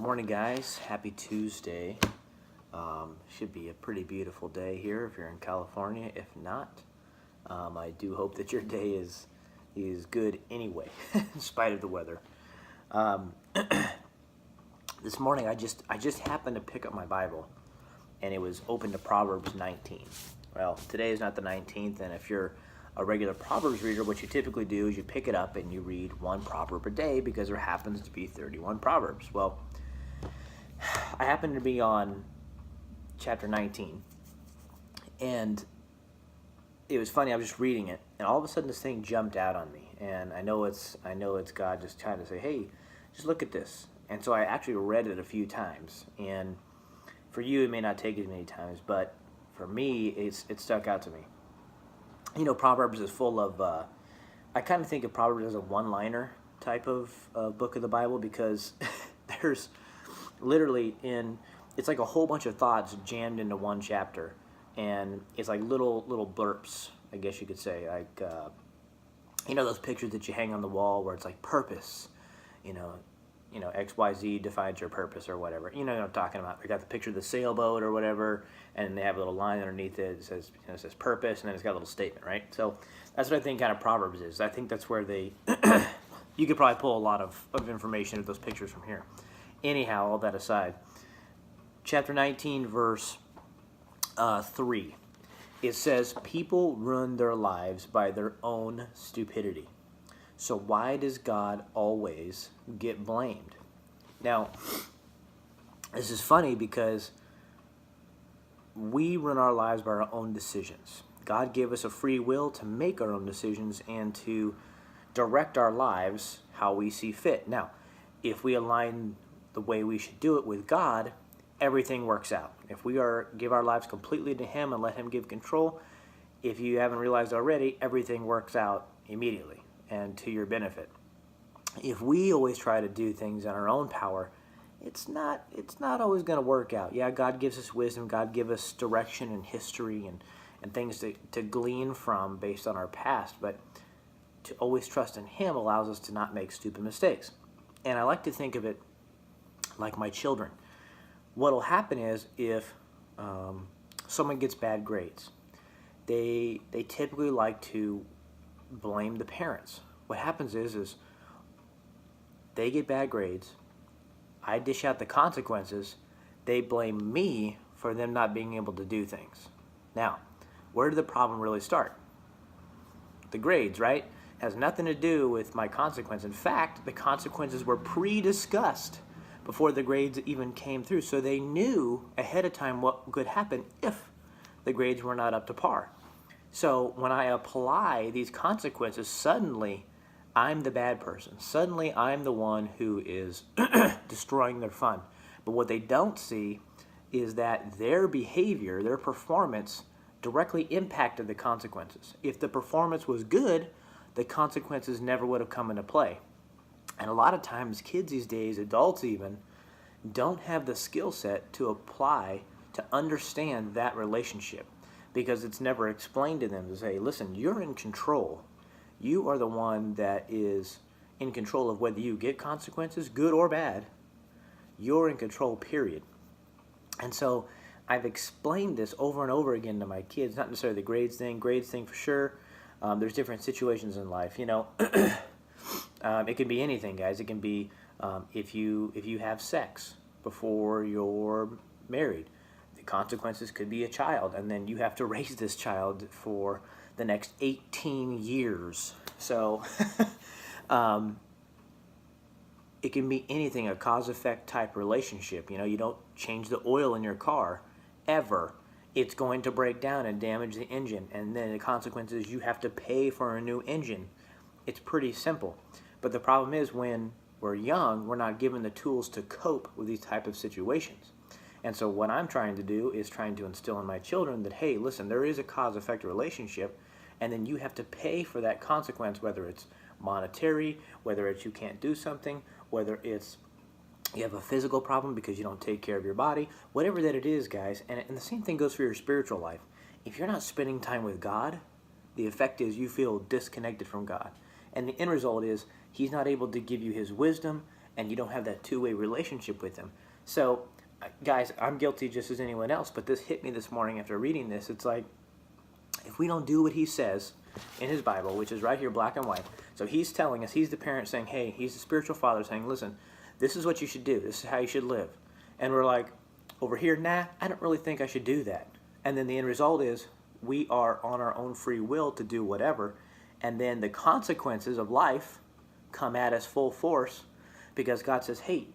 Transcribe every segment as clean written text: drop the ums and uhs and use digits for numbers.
Good morning, guys. Happy Tuesday. Should be a pretty beautiful day here if you're in California. If not, I do hope that your day is good anyway, in spite of the weather. This morning, I just happened to pick up my Bible, and it was open to Proverbs 19. Well, today is not the 19th, and if you're a regular Proverbs reader, what you typically do is you pick it up and you read one proverb a day because there happens to be 31 proverbs. Well, I happen to be on chapter 19, and it was funny. I was just reading it, and all of a sudden this thing jumped out on me, and I know it's God just trying to say, "Hey, just look at this." And so I actually read it a few times, and for you it may not take as many times, but for me it stuck out to me. You know, Proverbs is full of, I kind of think of Proverbs as a one-liner type of book of the Bible because there's literally it's like a whole bunch of thoughts jammed into one chapter. And it's like little blurps, I guess you could say. Like, you know those pictures that you hang on the wall where it's like purpose, you know, XYZ defines your purpose or whatever. You know what I'm talking about. They got the picture of the sailboat or whatever, and they have a little line underneath it that says, it says purpose, and then it's got a little statement, right? So that's what I think kind of Proverbs is. I think that's where they, you could probably pull a lot of information of those pictures from here. Anyhow, all that aside, chapter 19, verse 3, it says, "People ruin their lives by their own stupidity. So why does God always get blamed?" Now, this is funny because we run our lives by our own decisions. God gave us a free will to make our own decisions and to direct our lives how we see fit. Now, if we align the way we should do it with God, everything works out. If we give our lives completely to Him and let Him give control, if you haven't realized already, everything works out immediately and to your benefit. If we always try to do things in our own power, it's not always going to work out. Yeah, God gives us wisdom, God gives us direction and history and things to glean from based on our past, but to always trust in Him allows us to not make stupid mistakes. And I like to think of it like my children. What will happen is if someone gets bad grades, they typically like to blame the parents. What happens is they get bad grades, I dish out the consequences, they blame me for them not being able to do things. Now, where did the problem really start? The grades, right? Has nothing to do with my consequence. In fact, the consequences were pre-discussed before the grades even came through, so they knew ahead of time what could happen if the grades were not up to par. So when I apply these consequences, suddenly I'm the bad person. Suddenly I'm the one who is destroying their fun. But what they don't see is that their behavior, their performance, directly impacted the consequences. If the performance was good, the consequences never would have come into play. And a lot of times kids these days, adults even, don't have the skill set to apply to understand that relationship, because it's never explained to them to say, listen, you're in control. You are the one that is in control of whether you get consequences, good or bad. You're in control, period. And so I've explained this over and over again to my kids, not necessarily the grades thing for sure. There's different situations in life, you know. It can be anything, guys. It can be if you have sex before you're married. The consequences could be a child, and then you have to raise this child for the next 18 years. So it can be anything, a cause-effect type relationship. You know, you don't change the oil in your car ever. It's going to break down and damage the engine, and then the consequence is you have to pay for a new engine. It's pretty simple. But the problem is when we're young, we're not given the tools to cope with these type of situations. And so what I'm trying to do is trying to instill in my children that, hey, listen, there is a cause-effect relationship, and then you have to pay for that consequence, whether it's monetary, whether it's you can't do something, whether it's you have a physical problem because you don't take care of your body, whatever that it is, guys. And the same thing goes for your spiritual life. If you're not spending time with God, the effect is you feel disconnected from God. And the end result is He's not able to give you His wisdom and you don't have that two-way relationship with him. So guys, I'm guilty just as anyone else, but this hit me this morning after reading this. It's like, if we don't do what he says in his Bible, which is right here, black and white, so he's telling us, he's the parent saying, hey, he's the spiritual father saying, listen, this is what you should do, this is how you should live. And we're like, over here, nah, I don't really think I should do that. And then the end result is we are on our own free will to do whatever, and then the consequences of life come at us full force because God says, hey,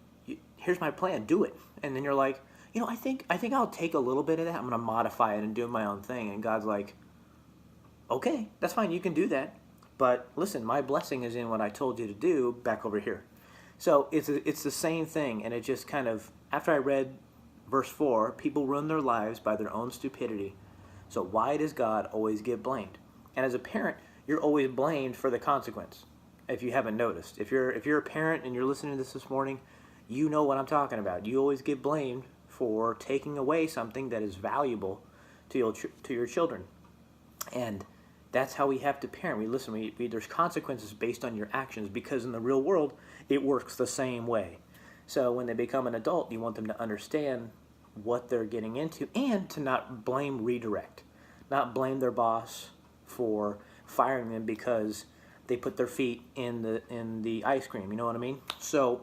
here's my plan, do it. And then you're like, I think I'll take a little bit of that, I'm going to modify it and do my own thing. And God's like, okay, that's fine, you can do that. But listen, my blessing is in what I told you to do back over here. So it's the same thing. And it just kind of, after I read verse 4, people ruin their lives by their own stupidity. So why does God always get blamed? And as a parent, you're always blamed for the consequence, if you haven't noticed. If you're a parent and you're listening to this morning, you know what I'm talking about. You always get blamed for taking away something that is valuable to your children. And that's how we have to parent. There's consequences based on your actions, because in the real world, it works the same way. So when they become an adult, you want them to understand what they're getting into, and to not redirect. Not blame their boss for firing them because they put their feet in the ice cream, you know what I mean? So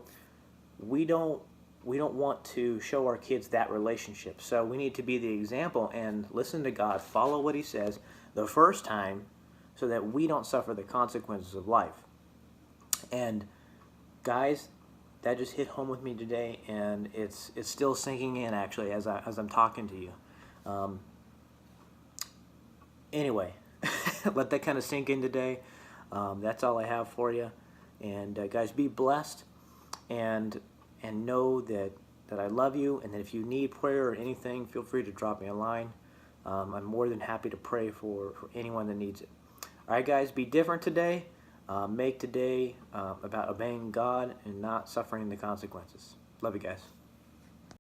we don't want to show our kids that relationship. So we need to be the example and listen to God, follow what he says the first time, so that we don't suffer the consequences of life. And guys, that just hit home with me today, and it's still sinking in actually as I'm talking to you. Anyway, let that kind of sink in today. That's all I have for you. And guys, be blessed, and know that I love you, and that if you need prayer or anything, feel free to drop me a line. I'm more than happy to pray for anyone that needs it. All right, guys, be different today. Make today about obeying God and not suffering the consequences. Love you guys.